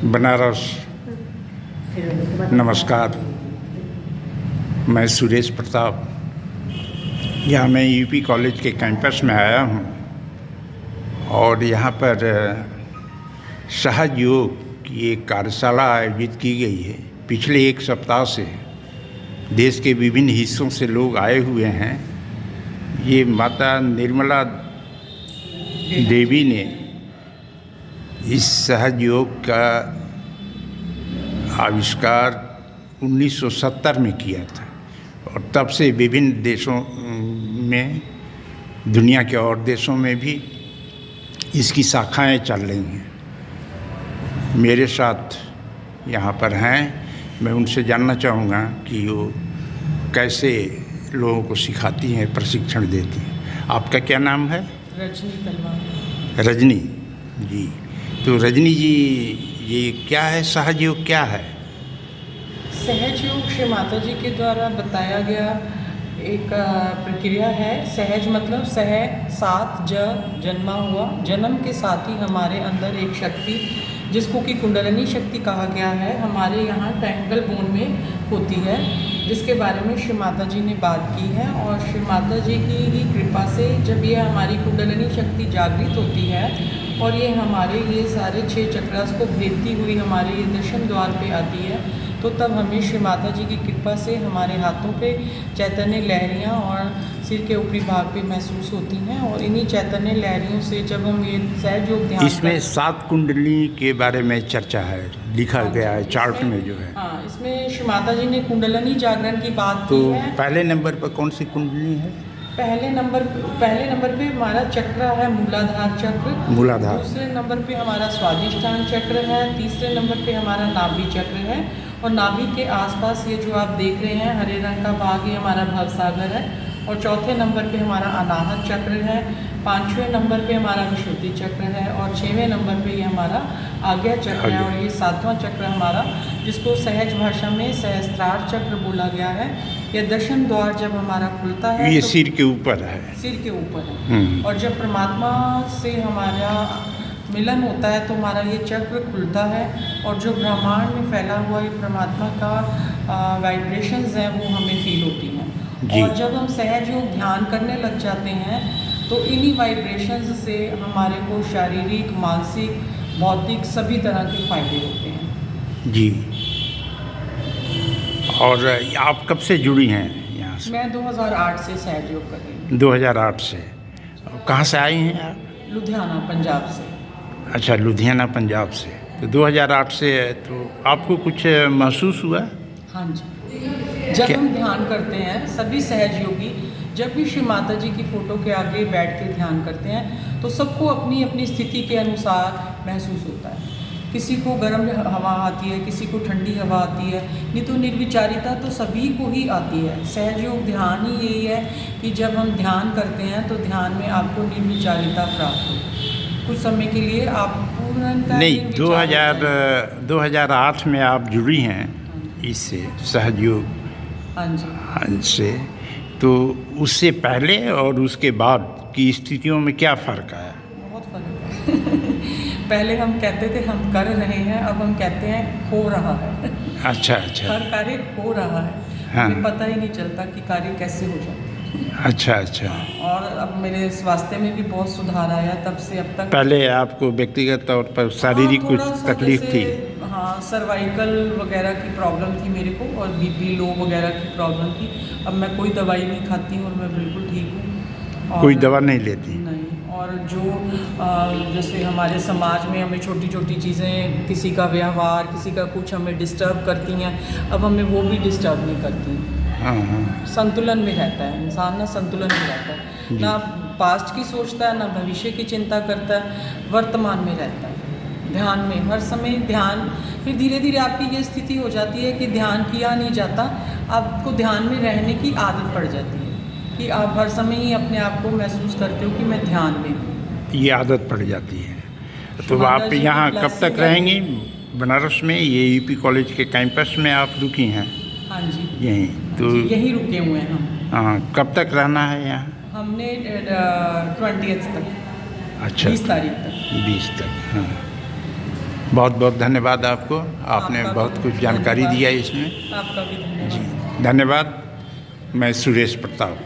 बनारस। नमस्कार, मैं सुरेश प्रताप। यहाँ मैं यूपी कॉलेज के कैंपस में आया हूँ और यहाँ पर सहज योग की एक कार्यशाला आयोजित की गई है। पिछले एक सप्ताह से देश के विभिन्न हिस्सों से लोग आए हुए हैं। ये माता निर्मला देवी ने इस सहज योग का आविष्कार 1970 में किया था और तब से विभिन्न देशों में, दुनिया के और देशों में भी इसकी शाखाएं चल रही हैं। मेरे साथ यहाँ पर हैं, मैं उनसे जानना चाहूँगा कि वो कैसे लोगों को सिखाती हैं, प्रशिक्षण देती हैं। आपका क्या नाम है? रजनी तलवार। रजनी जी। तो रजनी जी, ये क्या है, सहज योग क्या है? सहज योग श्री माता जी के द्वारा बताया गया एक प्रक्रिया है। सहज मतलब सह, साथ, जन्मा हुआ, जन्म के साथ ही हमारे अंदर एक शक्ति जिसको कि कुंडलिनी शक्ति कहा गया है, हमारे यहाँ ट्रायंगल बोन में होती है, जिसके बारे में श्री माता जी ने बात की है। और श्री माता जी की ही कृपा से जब ये हमारी कुंडलिनी शक्ति जागृत होती है और ये हमारे ये सारे 6 चक्रास को भेदती हुई हमारे ये दशम द्वार पे आती है, तो तब हमें श्री माता जी की कृपा से हमारे हाथों पे चैतन्य लहरियाँ और सिर के ऊपरी भाग पे महसूस होती हैं। और इन्हीं चैतन्य लहरियों से जब हम ये सहज योग ध्यान इसमें 7 कुंडली के बारे में चर्चा है, लिखा गया है चार्ट में जो है। हाँ, इसमें श्री माता जी ने कुंडलिनी जागरण की बात तो की है। पहले नंबर पर कौन सी कुंडली है? पहले नंबर पे हमारा चक्र है मूलाधार चक्र। मूलाधार। दूसरे नंबर पे हमारा स्वादिष्ठान चक्र है। तीसरे नंबर पे हमारा नाभि चक्र है और नाभि के आसपास ये जो आप देख रहे हैं हरे रंग का भाग, ये हमारा भवसागर है। और चौथे नंबर पे हमारा अनाहत चक्र है। 5वें नंबर पे हमारा विशुद्धि चक्र है और 6वें नंबर पे ये हमारा आज्ञा चक्र है। और ये 7वां चक्र हमारा, जिसको सहज भाषा में सहस्त्रार चक्र बोला गया है। ये दशम द्वार जब हमारा खुलता है, ये तो सिर के ऊपर है। सिर के ऊपर है। और जब परमात्मा से हमारा मिलन होता है तो हमारा ये चक्र खुलता है और जो ब्रह्मांड में फैला हुआ ये परमात्मा का वाइब्रेशंस हैं वो हमें फील होती हैं। और जब हम सहज योग ध्यान करने लग जाते हैं तो इन्हीं वाइब्रेशंस से हमारे को शारीरिक, मानसिक, भौतिक सभी तरह के फायदे होते हैं। जी। और आप कब से जुड़ी हैं यहाँ से? मैं 2008 से सहज योग कर रही हूँ। 2008 से। कहाँ से आई हैं आप? लुधियाना, पंजाब से। अच्छा, लुधियाना पंजाब से। तो 2008 से तो आपको कुछ महसूस हुआ? हाँ जी। जब हम ध्यान करते हैं, सभी सहज योगी जब भी श्री माता जी की फ़ोटो के आगे बैठ के ध्यान करते हैं तो सबको अपनी अपनी स्थिति के अनुसार महसूस होता है। किसी को गर्म हवा आती है, किसी को ठंडी हवा आती है, नहीं तो निर्विचारिता तो सभी को ही आती है। सहज योग ध्यान ही यही है कि जब हम ध्यान करते हैं तो ध्यान में आपको निर्विचारिता प्राप्त हो। कुछ समय के लिए आप पूर्णतः नहीं, 2008 में आप जुड़ी हैं इससे, सहज योग। हाँ जी। से तो उससे पहले और उसके बाद की स्थितियों में क्या फ़र्क आया? बहुत फ़र्क है। पहले हम कहते थे हम कर रहे हैं, अब हम कहते हैं हो रहा है। अच्छा अच्छा। हर कार्य हो रहा है। हाँ। हमें पता ही नहीं चलता कि कार्य कैसे हो जाता है। अच्छा अच्छा। और अब मेरे स्वास्थ्य में भी बहुत सुधार आया तब से अब तक। पहले आपको व्यक्तिगत तौर पर शारीरिक कुछ थोड़ा सा तकलीफ थी? हाँ, सर्वाइकल वगैरह की प्रॉब्लम थी मेरे को और बीपी लो वगैरह की प्रॉब्लम थी। अब मैं कोई दवाई नहीं खाती हूँ और मैं बिल्कुल ठीक हूँ। कोई दवा नहीं लेती? नहीं। और जो जैसे हमारे समाज में हमें छोटी छोटी चीज़ें, किसी का व्यवहार, किसी का कुछ हमें डिस्टर्ब करती हैं, अब हमें वो भी डिस्टर्ब नहीं करती। हाँ हाँ। संतुलन में रहता है इंसान, ना संतुलन में रहता है, ना पास्ट की सोचता है, ना भविष्य की चिंता करता है, वर्तमान में रहता है, ध्यान में हर समय ध्यान। फिर धीरे धीरे आपकी ये स्थिति हो जाती है कि ध्यान किया नहीं जाता, आपको ध्यान में रहने की आदत पड़ जाती है कि आप हर समय ही अपने आप को महसूस करते हो कि मैं ध्यान में हूँ। ये आदत पड़ जाती है। तो आप यहाँ कब तक रहेंगी? बनारस में, ये यूपी कॉलेज के कैंपस में आप रुकी हैं? हाँ जी, यहीं तो यहीं रुके हुए हैं हम। हाँ, कब तक रहना है यहाँ? हमने 20th तक। अच्छा 20 तारीख तक। 20 तक, हाँ। बहुत बहुत धन्यवाद आपको, आपने आपका बहुत भी कुछ जानकारी धन्यवाद। दिया इसमें। आपका भी धन्यवाद। धन्यवाद। मैं सुरेश प्रताप।